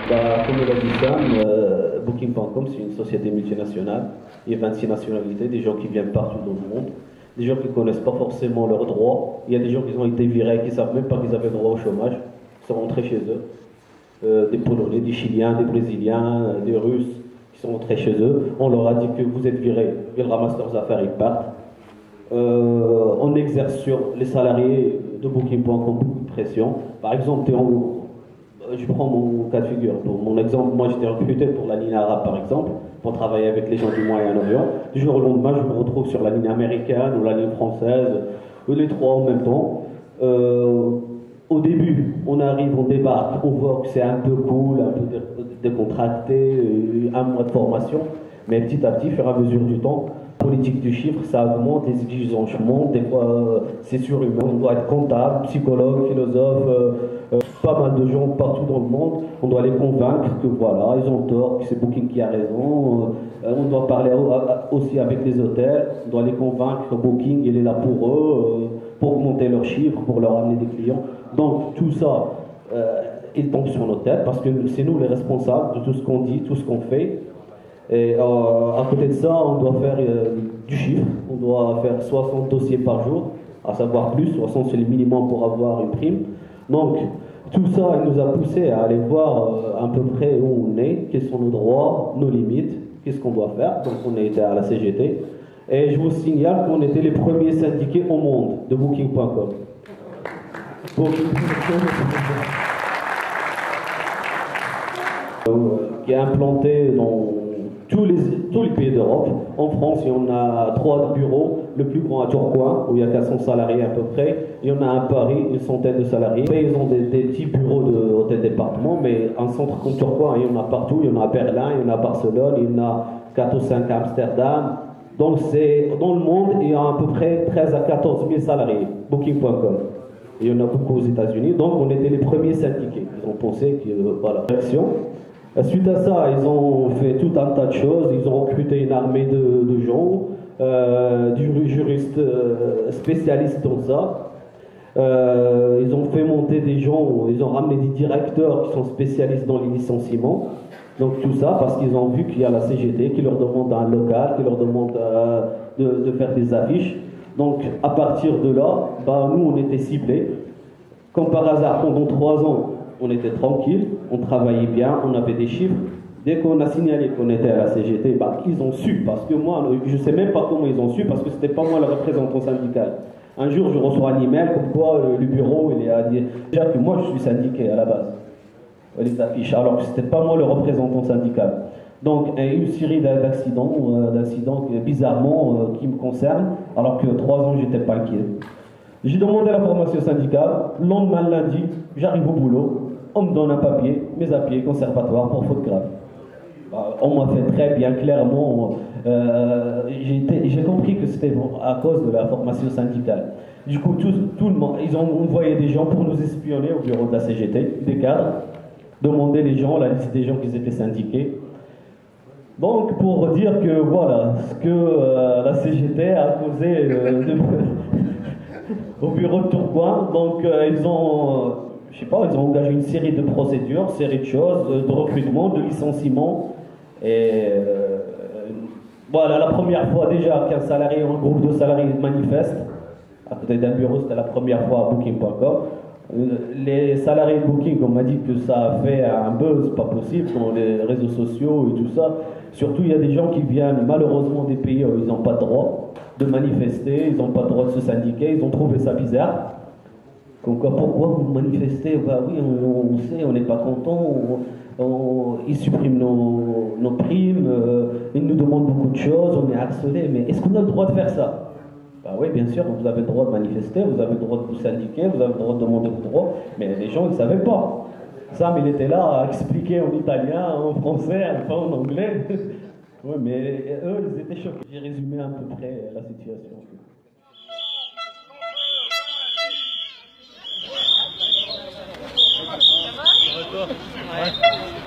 Comme il a dit Sam, Booking.com c'est une société multinationale. Il y a 26 nationalités, des gens qui viennent partout dans le monde, des gens qui ne connaissent pas forcément leurs droits. Il y a des gens qui ont été virés, qui ne savent même pas qu'ils avaient droit au chômage, qui sont rentrés chez eux. Des Polonais, des Chiliens, des Brésiliens, des Russes qui sont rentrés chez eux. On leur a dit que vous êtes virés, ils ramassent leurs affaires, ils partent. On exerce sur les salariés de Booking.com beaucoup de pression. Par exemple, je prends mon cas de figure. Pour mon exemple, moi j'étais recruté pour la ligne arabe par exemple, pour travailler avec les gens du Moyen-Orient. Du jour au lendemain, je me retrouve sur la ligne américaine ou la ligne française, ou les trois en même temps. Au début, on arrive, on débarque, on voit que c'est un peu cool, un peu décontracté, un mois de formation, mais petit à petit, au fur et à mesure du temps, politique du chiffre, ça augmente, les exigences montent, des fois c'est surhumain, on doit être comptable, psychologue, philosophe, pas mal de gens partout dans le monde, on doit les convaincre que voilà, ils ont tort, que c'est Booking qui a raison, on doit parler aussi avec les hôtels, on doit les convaincre que Booking, il est là pour eux, pour augmenter leurs chiffres, pour leur amener des clients. Donc tout ça, il tombe sur nos têtes parce que c'est nous les responsables de tout ce qu'on dit, tout ce qu'on fait. Et à côté de ça, on doit faire du chiffre, on doit faire 60 dossiers par jour, à savoir plus, 60 c'est le minimum pour avoir une prime. Donc tout ça, il nous a poussé à aller voir à peu près où on est, quels sont nos droits, nos limites, qu'est-ce qu'on doit faire. Donc on a été à la CGT. Et je vous signale qu'on était les premiers syndiqués au monde de Booking.com. Qui est implanté dans tous les pays d'Europe. En France, il y en a 3 bureaux, le plus grand à Tourcoing, où il y a 400 salariés à peu près. Il y en a un à Paris, une centaine de salariés. Après, ils ont des petits bureaux de hôtel département, mais un centre comme Tourcoing, il y en a partout. Il y en a à Berlin, il y en a à Barcelone, il y en a 4 ou 5 à Amsterdam. Donc, dans le monde, il y a à peu près 13 à 14 000 salariés, Booking.com. Il y en a beaucoup aux États-Unis, donc on était les premiers syndiqués. Ils ont pensé que, voilà, action. Suite à ça, ils ont fait tout un tas de choses. Ils ont recruté une armée de gens, du juristes spécialistes dans ça. Ils ont fait monter des gens, ils ont ramené des directeurs qui sont spécialistes dans les licenciements. Donc tout ça parce qu'ils ont vu qu'il y a la CGT qui leur demande un local, qui leur demande de faire des affiches. Donc à partir de là, nous on était ciblés. Comme par hasard, pendant 3 ans, on était tranquille, on travaillait bien, on avait des chiffres. Dès qu'on a signalé qu'on était à la CGT, ils ont su, parce que moi, je ne sais même pas comment ils ont su, parce que ce n'était pas moi le représentant syndical. Un jour, je reçois un email comme quoi le bureau, il est à dire déjà que moi, je suis syndiqué à la base, les affiches, alors que ce n'était pas moi le représentant syndical. Donc, il y a eu une série d'accidents bizarrement qui me concernent, alors que 3 ans, je n'étais pas inquiet. J'ai demandé la formation syndicale, le lendemain, lundi, j'arrive au boulot, on me donne un papier, mes papiers conservatoires pour faute grave. On m'a fait très bien, clairement, j'ai compris que c'était à cause de la formation syndicale. Du coup, tout le monde, ils ont envoyé des gens pour nous espionner au bureau de la CGT, des cadres, demander les gens, la liste des gens qui étaient syndiqués. Donc, pour dire que voilà, ce que la CGT a causé au bureau de Tourcoing, donc ils ont engagé une série de procédures, série de choses, de recrutement, de licenciement. Et voilà, la première fois déjà qu'un salarié ou un groupe de salariés manifeste, à côté d'un bureau, c'était la première fois à Booking.com. Les salariés de Booking, on m'a dit que ça a fait un buzz pas possible dans les réseaux sociaux et tout ça. Surtout, il y a des gens qui viennent malheureusement des pays où ils n'ont pas le droit de manifester, ils n'ont pas le droit de se syndiquer, ils ont trouvé ça bizarre. Donc, pourquoi vous manifestez? Oui, on sait, on n'est pas content, ils suppriment nos primes, ils nous demandent beaucoup de choses, on est harcelé, mais est-ce qu'on a le droit de faire ça? Oui, bien sûr, vous avez le droit de manifester, vous avez le droit de vous syndiquer, vous avez le droit de demander vos droits, mais les gens, ils ne savaient pas. Sam, il était là à expliquer en italien, en français, enfin en anglais. Oui, mais eux, ils étaient choqués. J'ai résumé à peu près la situation. Ça va? Ouais.